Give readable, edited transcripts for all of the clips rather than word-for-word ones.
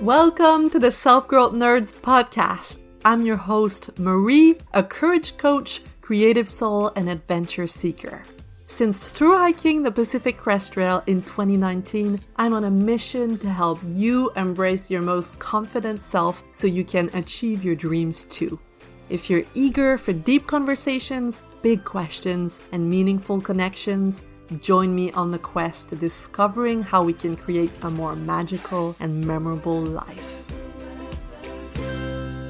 Welcome to the Self-Growth Nerds podcast. I'm your host, Marie, a courage coach, creative soul, and adventure seeker. Since through hiking the Pacific Crest Trail in 2019, I'm on a mission to help you embrace your most confident self so you can achieve your dreams too. If you're eager for deep conversations, big questions, and meaningful connections, join me on the quest to discovering how we can create a more magical and memorable life.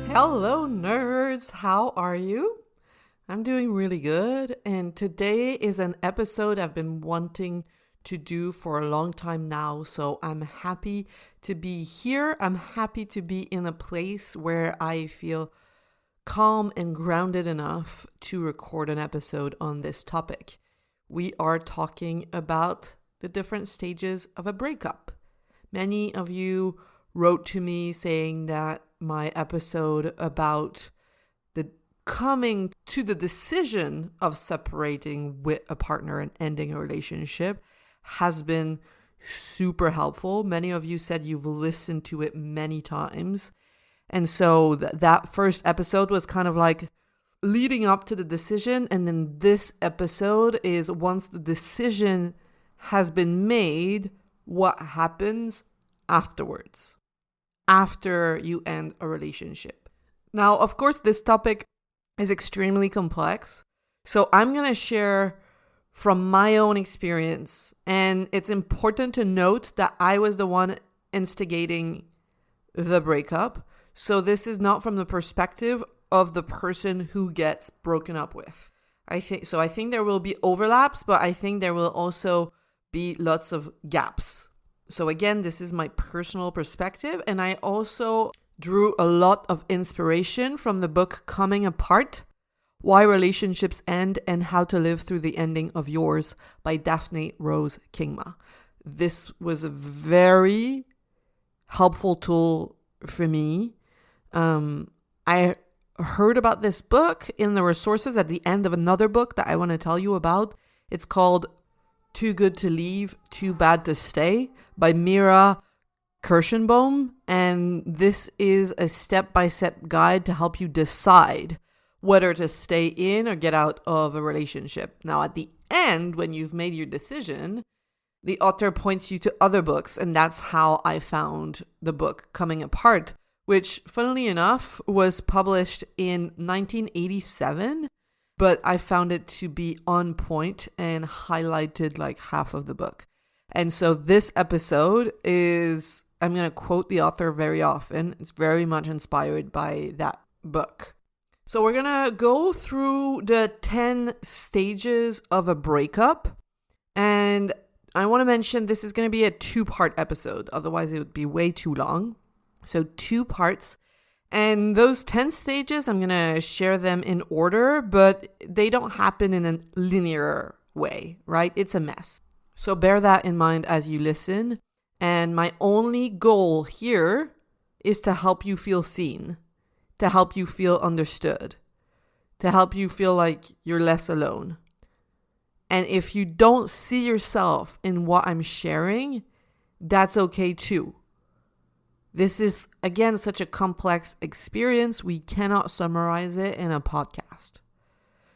Hello, nerds! How are you? I'm doing really good, and today is an episode I've been wanting to do for a long time now, so I'm happy to be here. I'm happy to be in a place where I feel calm and grounded enough to record an episode on this topic. We are talking about the different stages of a breakup. Many of you wrote to me saying that my episode about the coming to the decision of separating with a partner and ending a relationship has been super helpful. Many of you said you've listened to it many times. And so that first episode was kind of like leading up to the decision, and then this episode is once the decision has been made, what happens afterwards, after you end a relationship. Now, of course, this topic is extremely complex, so I'm going to share from my own experience, and it's important to note that I was the one instigating the breakup, so this is not from the perspective of the person who gets broken up with. I think there will be overlaps, but I think there will also be lots of gaps. So again, this is my personal perspective, and I also drew a lot of inspiration from the book Coming Apart: Why Relationships End and How to Live Through the Ending of Yours by Daphne Rose Kingma. This was a very helpful tool for me. I heard about this book in the resources at the end of another book that I want to tell you about. It's called Too Good to Leave, Too Bad to Stay by Mira Kirschenbaum. And this is a step-by-step guide to help you decide whether to stay in or get out of a relationship. Now, at the end, when you've made your decision, the author points you to other books. And that's how I found the book Coming Apart, which, funnily enough, was published in 1987, but I found it to be on point and highlighted like half of the book. And so this episode is, I'm going to quote the author very often. It's very much inspired by that book. So we're going to go through the 10 stages of a breakup. And I want to mention this is going to be a 2-part episode. Otherwise, it would be way too long. So 2 parts, and those 10 stages, I'm going to share them in order, but they don't happen in a linear way, right? It's a mess. So bear that in mind as you listen. And my only goal here is to help you feel seen, to help you feel understood, to help you feel like you're less alone. And if you don't see yourself in what I'm sharing, that's okay too. This is, again, such a complex experience. We cannot summarize it in a podcast.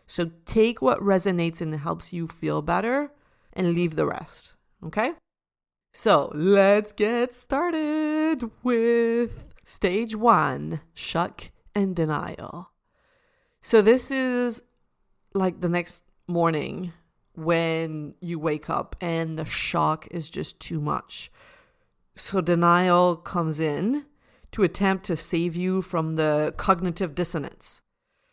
So take what resonates and helps you feel better and leave the rest, okay? So let's get started with stage 1, shock and denial. So this is like the next morning when you wake up and the shock is just too much. So denial comes in to attempt to save you from the cognitive dissonance.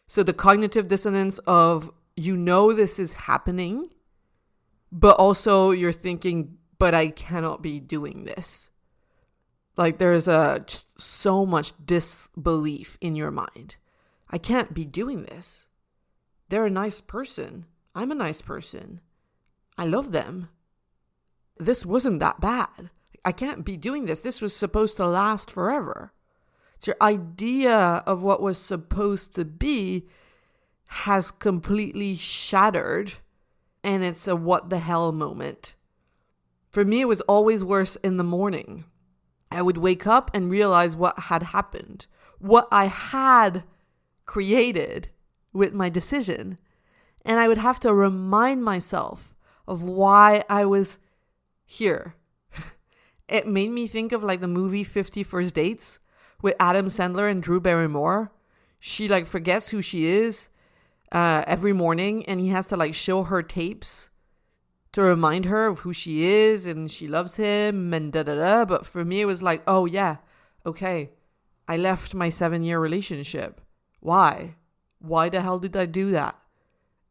So the cognitive dissonance of, you know, this is happening, but also you're thinking, but I cannot be doing this. Like there's just so much disbelief in your mind. I can't be doing this. They're a nice person. I'm a nice person. I love them. This wasn't that bad. I can't be doing this. This was supposed to last forever. It's your idea of what was supposed to be has completely shattered, and it's a what the hell moment. For me, it was always worse in the morning. I would wake up and realize what had happened, what I had created with my decision. And I would have to remind myself of why I was here. It made me think of like the movie 50 First Dates with Adam Sandler and Drew Barrymore. She like forgets who she is every morning, and he has to like show her tapes to remind her of who she is, and she loves him and da-da-da. But for me, it was like, oh yeah, okay, I left my 7-year relationship. Why? Why the hell did I do that?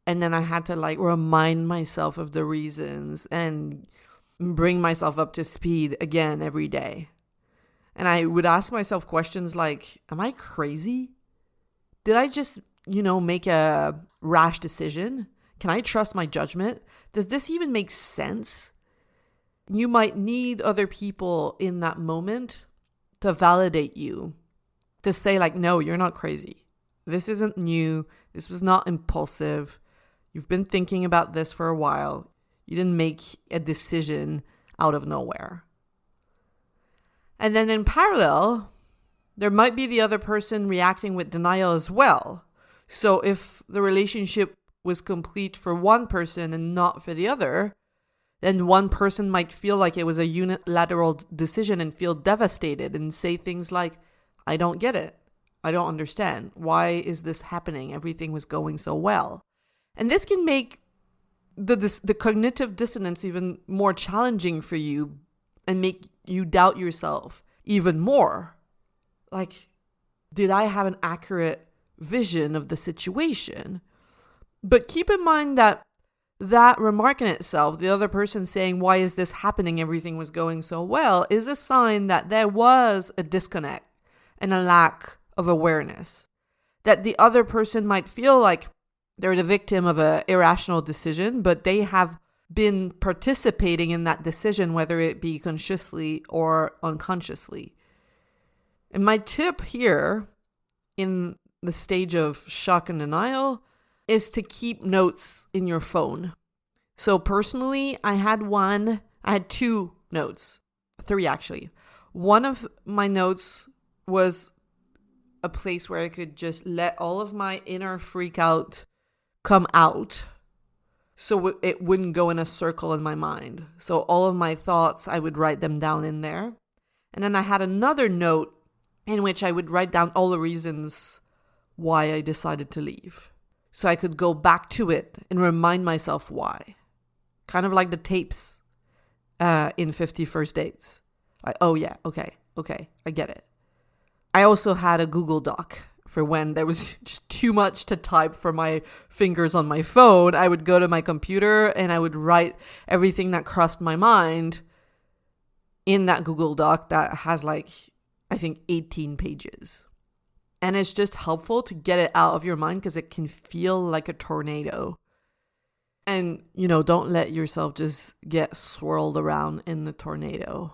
And then I had to like remind myself of the reasons and bring myself up to speed again every day. And I would ask myself questions like, am I crazy? Did I just, make a rash decision? Can I trust my judgment? Does this even make sense? You might need other people in that moment to validate you, to say like, no, you're not crazy. This isn't new. This was not impulsive. You've been thinking about this for a while. You didn't make a decision out of nowhere. And then in parallel, there might be the other person reacting with denial as well. So if the relationship was complete for one person and not for the other, then one person might feel like it was a unilateral decision and feel devastated and say things like, I don't get it. I don't understand. Why is this happening? Everything was going so well. And this can make the cognitive dissonance even more challenging for you and make you doubt yourself even more. Like, did I have an accurate vision of the situation? But keep in mind that remark in itself, the other person saying, why is this happening? Everything was going so well, is a sign that there was a disconnect and a lack of awareness. That the other person might feel like they're the victim of an irrational decision, but they have been participating in that decision, whether it be consciously or unconsciously. And my tip here in the stage of shock and denial is to keep notes in your phone. So personally, I had 2 notes, 3 actually. One of my notes was a place where I could just let all of my inner freak out come out, so it wouldn't go in a circle in my mind. So all of my thoughts, I would write them down in there. And then I had another note in which I would write down all the reasons why I decided to leave. So I could go back to it and remind myself why. Kind of like the tapes in 50 First Dates. Like, oh yeah, okay, I get it. I also had a Google Doc for when there was just too much to type for my fingers on my phone. I would go to my computer and I would write everything that crossed my mind in that Google Doc that has like, I think 18 pages. And it's just helpful to get it out of your mind because it can feel like a tornado. And, don't let yourself just get swirled around in the tornado.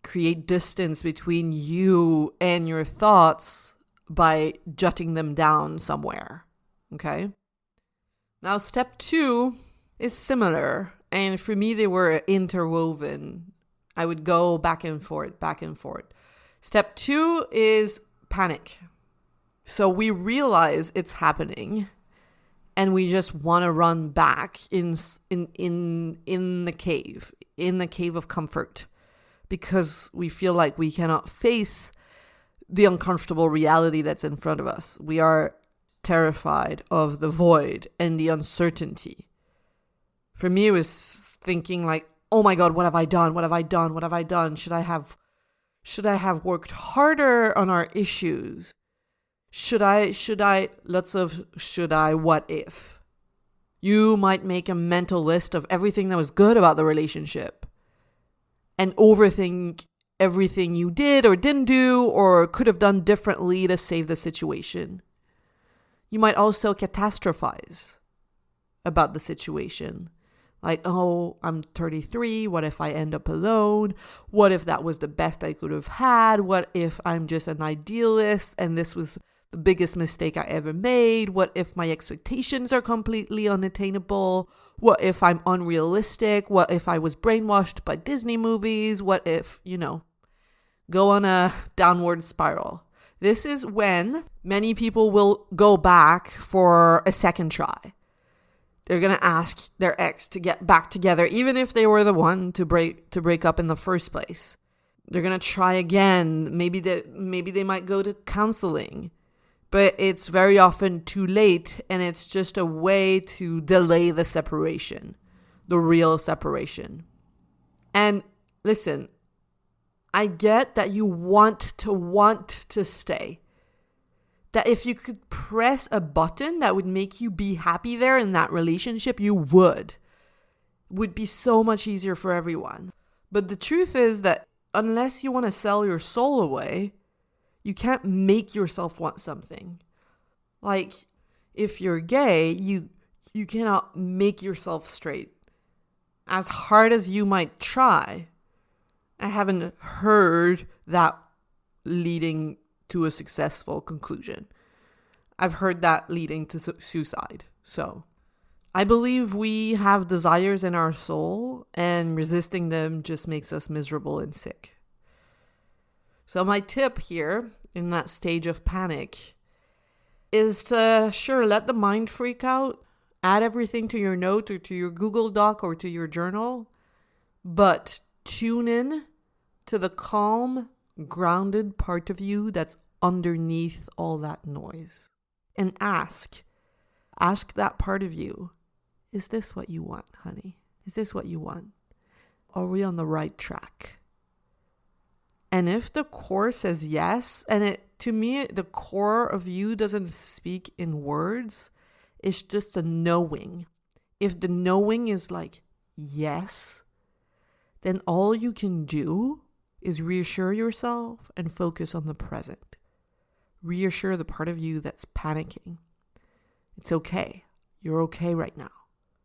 Create distance between you and your thoughts by jotting them down somewhere. Okay? Now, step 2 is similar. And for me, they were interwoven. I would go back and forth. Step 2 is panic. So we realize it's happening and we just want to run back in the cave of comfort, because we feel like we cannot face the uncomfortable reality that's in front of us. We are terrified of the void and the uncertainty. For me, it was thinking like, oh my God, what have I done? Should I have worked harder on our issues? Should I, what if? You might make a mental list of everything that was good about the relationship and overthink everything you did or didn't do or could have done differently to save the situation. You might also catastrophize about the situation. Like, oh, I'm 33. What if I end up alone? What if that was the best I could have had? What if I'm just an idealist and this was the biggest mistake I ever made? What if my expectations are completely unattainable? What if I'm unrealistic? What if I was brainwashed by Disney movies? What if, go on a downward spiral. This is when many people will go back for a second try. They're going to ask their ex to get back together, even if they were the one to break up in the first place. They're going to try again. Maybe they might go to counseling, but it's very often too late, and it's just a way to delay the separation, the real separation. And listen, I get that you want to stay. That if you could press a button that would make you be happy there in that relationship, you would. It would be so much easier for everyone. But the truth is that unless you want to sell your soul away, you can't make yourself want something. Like, if you're gay, you cannot make yourself straight. As hard as you might try, I haven't heard that leading to a successful conclusion. I've heard that leading to suicide. So I believe we have desires in our soul, and resisting them just makes us miserable and sick. So my tip here in that stage of panic is to let the mind freak out, add everything to your note or to your Google Doc or to your journal, but tune in to the calm, grounded part of you that's underneath all that noise. And ask that part of you, is this what you want, honey? Is this what you want? Are we on the right track? And if the core says yes, and to me, the core of you doesn't speak in words, it's just a knowing. If the knowing is like yes, then all you can do is reassure yourself and focus on the present. Reassure the part of you that's panicking. It's okay. You're okay right now.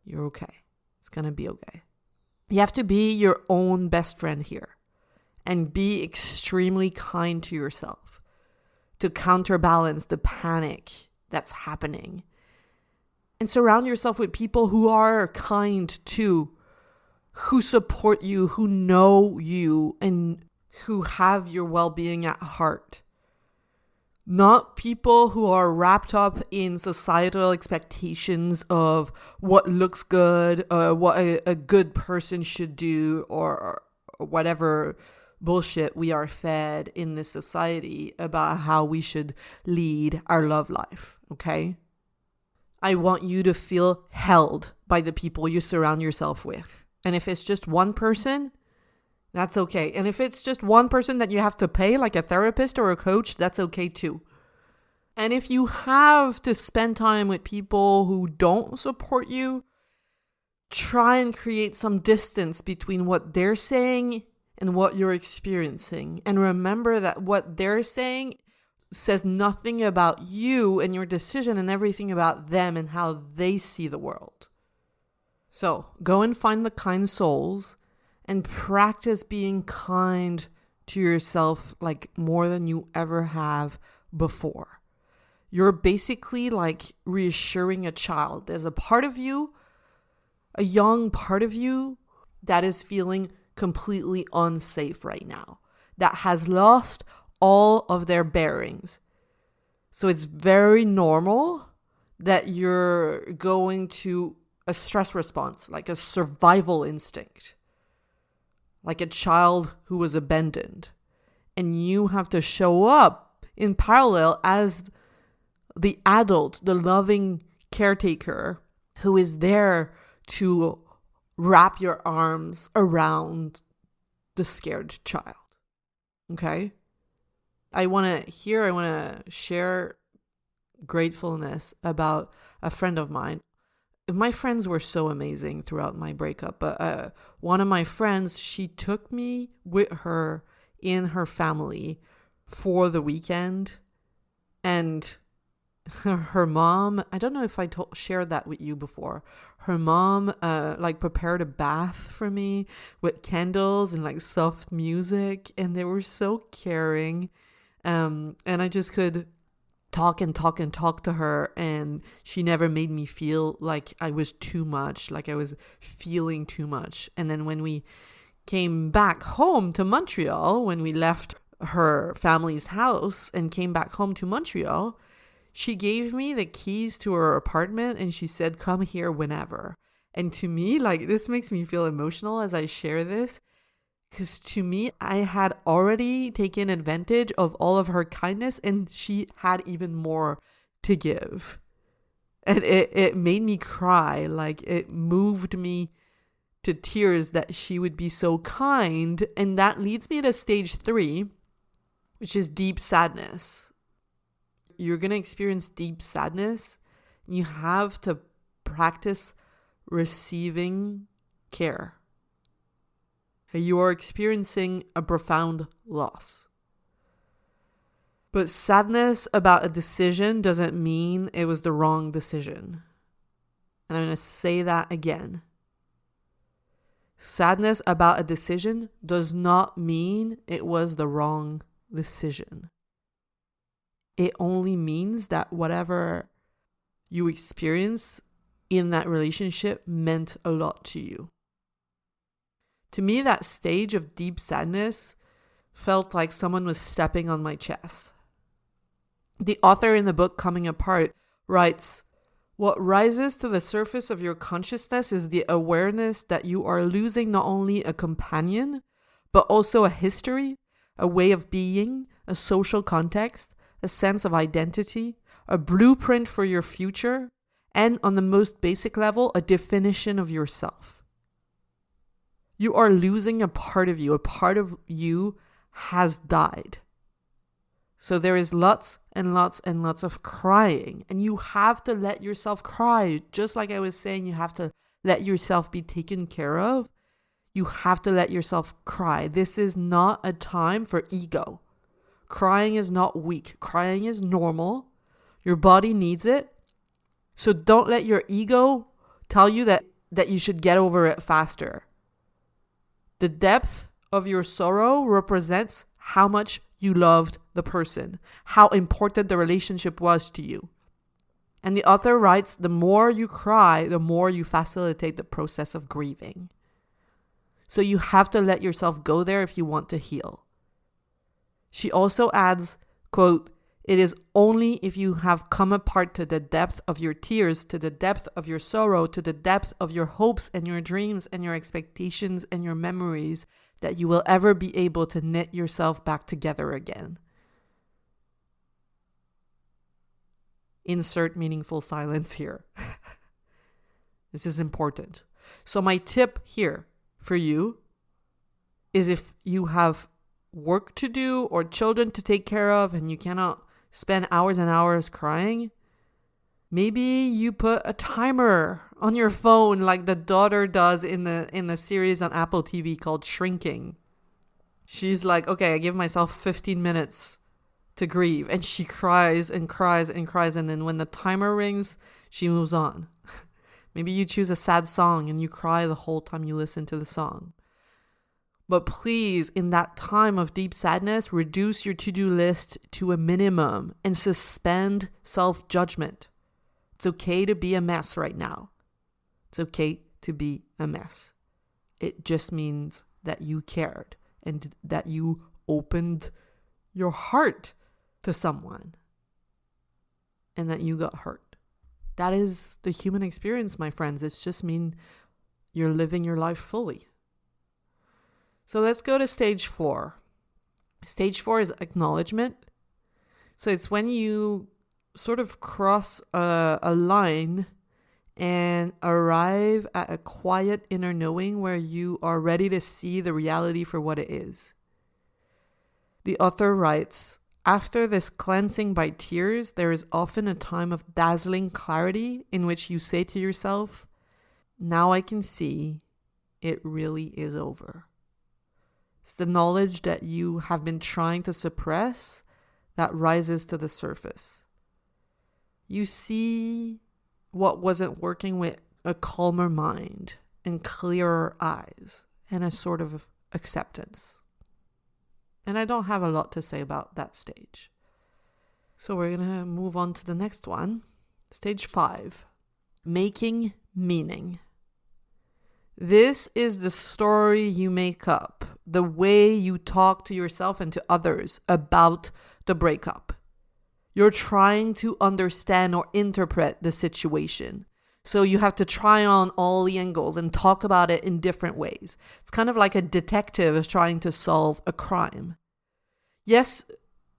You're okay. It's going to be okay. You have to be your own best friend here and be extremely kind to yourself to counterbalance the panic that's happening. And surround yourself with people who are kind too, who support you, who know you, and who have your well-being at heart. Not people who are wrapped up in societal expectations of what looks good, what a good person should do, or whatever bullshit we are fed in this society about how we should lead our love life, okay? I want you to feel held by the people you surround yourself with. And if it's just one person, that's okay. And if it's just one person that you have to pay, like a therapist or a coach, that's okay too. And if you have to spend time with people who don't support you, try and create some distance between what they're saying and what you're experiencing. And remember that what they're saying says nothing about you and your decision, and everything about them and how they see the world. So go and find the kind souls and practice being kind to yourself like more than you ever have before. You're basically like reassuring a child. There's a part of you, a young part of you, that is feeling completely unsafe right now, that has lost all of their bearings. So it's very normal that you're going to a stress response, like a survival instinct, like a child who was abandoned. And you have to show up in parallel as the adult, the loving caretaker who is there to wrap your arms around the scared child. Okay? I want to share gratefulness about a friend of mine. My friends were so amazing throughout my breakup, but one of my friends, she took me with her in her family for the weekend, and her mom, I don't know if I shared that with you before. Her mom prepared a bath for me with candles and like soft music, and they were so caring. And I just could talk to her, and she never made me feel like I was too much, like I was feeling too much. And then when we came back home to Montreal, when we left her family's house and came back home to Montreal, she gave me the keys to her apartment and she said, come here whenever. And to me, like, this makes me feel emotional as I share this, because to me, I had already taken advantage of all of her kindness and she had even more to give. And it made me cry. Like, it moved me to tears that she would be so kind. And that leads me to stage 3, which is deep sadness. You're going to experience deep sadness. You have to practice receiving care. You are experiencing a profound loss. But sadness about a decision doesn't mean it was the wrong decision. And I'm going to say that again. Sadness about a decision does not mean it was the wrong decision. It only means that whatever you experienced in that relationship meant a lot to you. To me, that stage of deep sadness felt like someone was stepping on my chest. The author in the book Coming Apart writes, "What rises to the surface of your consciousness is the awareness that you are losing not only a companion, but also a history, a way of being, a social context, a sense of identity, a blueprint for your future, and on the most basic level, a definition of yourself. You are losing a part of you. A part of you has died. So there is lots and lots and lots of crying. And you have to let yourself cry. Just like I was saying, you have to let yourself be taken care of. You have to let yourself cry. This is not a time for ego. Crying is not weak. Crying is normal. Your body needs it. So don't let your ego tell you that you should get over it faster. The depth of your sorrow represents how much you loved the person, how important the relationship was to you. And the author writes, the more you cry, the more you facilitate the process of grieving. So you have to let yourself go there if you want to heal. She also adds, quote, "It is only if you have come apart to the depth of your tears, to the depth of your sorrow, to the depth of your hopes and your dreams and your expectations and your memories that you will ever be able to knit yourself back together again." Insert meaningful silence here. This is important. So my tip here for you is, if you have work to do or children to take care of and you cannot spend hours and hours crying, maybe you put a timer on your phone like the daughter does in the series on Apple TV called Shrinking. She's like, okay, I give myself 15 minutes to grieve, and she cries and cries and cries, and then when the timer rings, she moves on. Maybe you choose a sad song and you cry the whole time you listen to the song. But please, in that time of deep sadness, reduce your to-do list to a minimum and suspend self-judgment. It's okay to be a mess right now. It's okay to be a mess. It just means that you cared and that you opened your heart to someone and that you got hurt. That is the human experience, my friends. It's just mean you're living your life fully. So let's go to stage 4. Stage 4 is acknowledgement. So it's when you sort of cross a line and arrive at a quiet inner knowing where you are ready to see the reality for what it is. The author writes, "After this cleansing by tears, there is often a time of dazzling clarity in which you say to yourself, 'Now I can see it really is over.' It's the knowledge that you have been trying to suppress that rises to the surface. You see what wasn't working with a calmer mind and clearer eyes and a sort of acceptance." And I don't have a lot to say about that stage. So we're going to move on to the next one. Stage 5, making meaning. This is the story you make up the way you talk to yourself and to others about the breakup. You're trying to understand or interpret the situation. So you have to try on all the angles and talk about it in different ways. It's kind of like a detective is trying to solve a crime. Yes,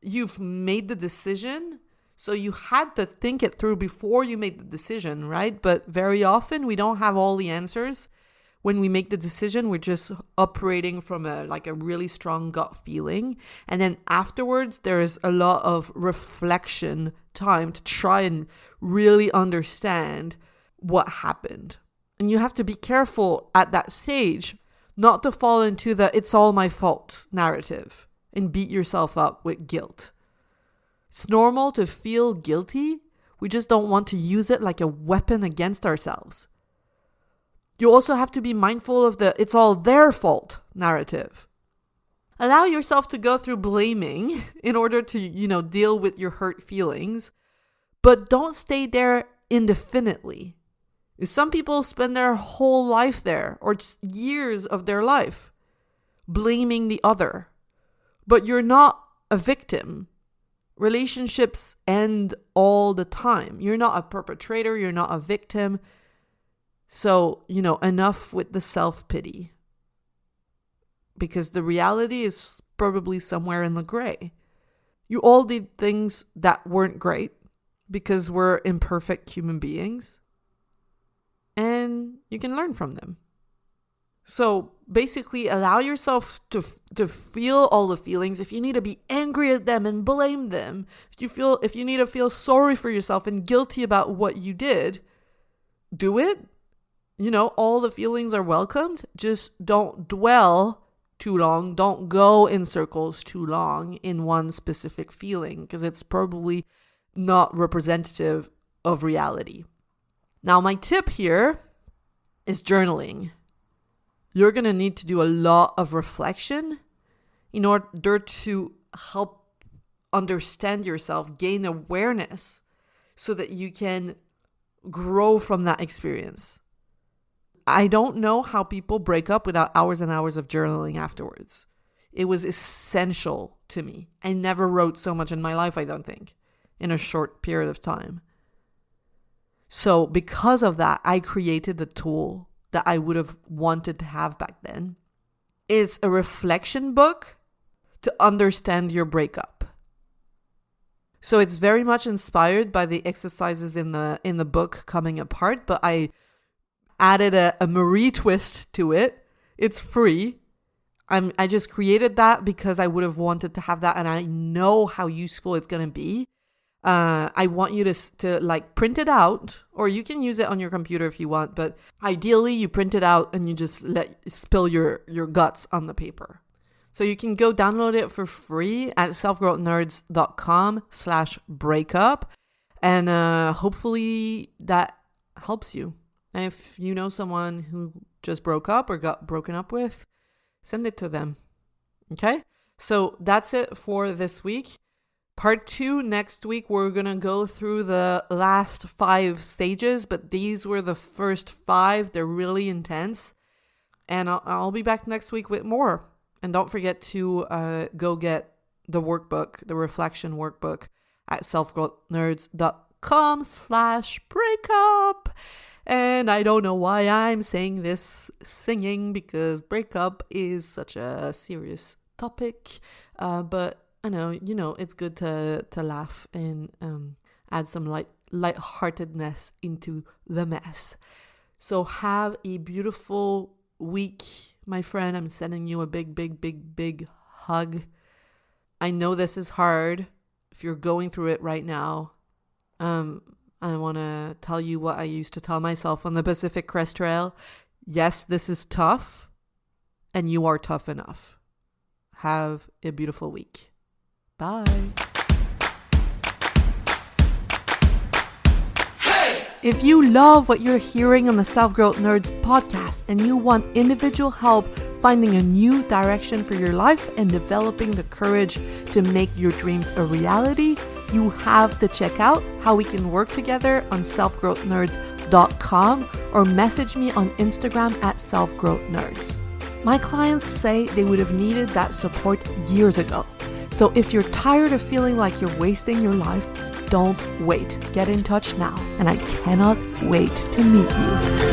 you've made the decision, so you had to think it through before you made the decision, right? But very often we don't have all the answers. When we make the decision, we're just operating from a really strong gut feeling. And then afterwards, there is a lot of reflection time to try and really understand what happened. And you have to be careful at that stage not to fall into the "it's all my fault" narrative and beat yourself up with guilt. It's normal to feel guilty. We just don't want to use it like a weapon against ourselves. You also have to be mindful of the "it's all their fault" narrative. Allow yourself to go through blaming in order to, deal with your hurt feelings, but don't stay there indefinitely. Some people spend their whole life there, or just years of their life, blaming the other. But you're not a victim. Relationships end all the time. You're not a perpetrator. You're not a victim. So, enough with the self-pity. Because the reality is probably somewhere in the gray. You all did things that weren't great because we're imperfect human beings. And you can learn from them. So basically allow yourself to feel all the feelings. If you need to be angry at them and blame them, if you need to feel sorry for yourself and guilty about what you did, do it. All the feelings are welcomed. Just don't dwell too long. Don't go in circles too long in one specific feeling, because it's probably not representative of reality. Now, my tip here is journaling. You're going to need to do a lot of reflection in order to help understand yourself, gain awareness, so that you can grow from that experience. I don't know how people break up without hours and hours of journaling afterwards. It was essential to me. I never wrote so much in my life, I don't think, in a short period of time. So because of that, I created the tool that I would have wanted to have back then. It's a reflection book to understand your breakup. So it's very much inspired by the exercises in the book Coming Apart, but I added a Marie twist to it. It's free. I just created that because I would have wanted to have that, and I know how useful it's going to be. I want you to print it out, or you can use it on your computer if you want, but ideally you print it out and you just spill your guts on the paper. So you can go download it for free at selfgrowthnerds.com/breakup, and hopefully that helps you. And if you know someone who just broke up or got broken up with, send it to them. Okay? So that's it for this week. Part 2 next week, we're going to go through the last 5 stages, but these were the first 5. They're really intense. And I'll be back next week with more. And don't forget to go get the workbook, the reflection workbook at selfgrowthnerds.com/breakup. And I don't know why I'm saying this singing, because breakup is such a serious topic. But I know, it's good to laugh and add some lightheartedness into the mess. So have a beautiful week, my friend. I'm sending you a big, big, big, big hug. I know this is hard if you're going through it right now. I want to tell you what I used to tell myself on the Pacific Crest Trail. Yes, this is tough, and you are tough enough. Have a beautiful week. Bye. If you love what you're hearing on the Self-Growth Nerds podcast and you want individual help finding a new direction for your life and developing the courage to make your dreams a reality, you have to check out how we can work together on selfgrowthnerds.com or message me on Instagram at selfgrowthnerds. My clients say they would have needed that support years ago. So if you're tired of feeling like you're wasting your life, don't wait. Get in touch now, and I cannot wait to meet you.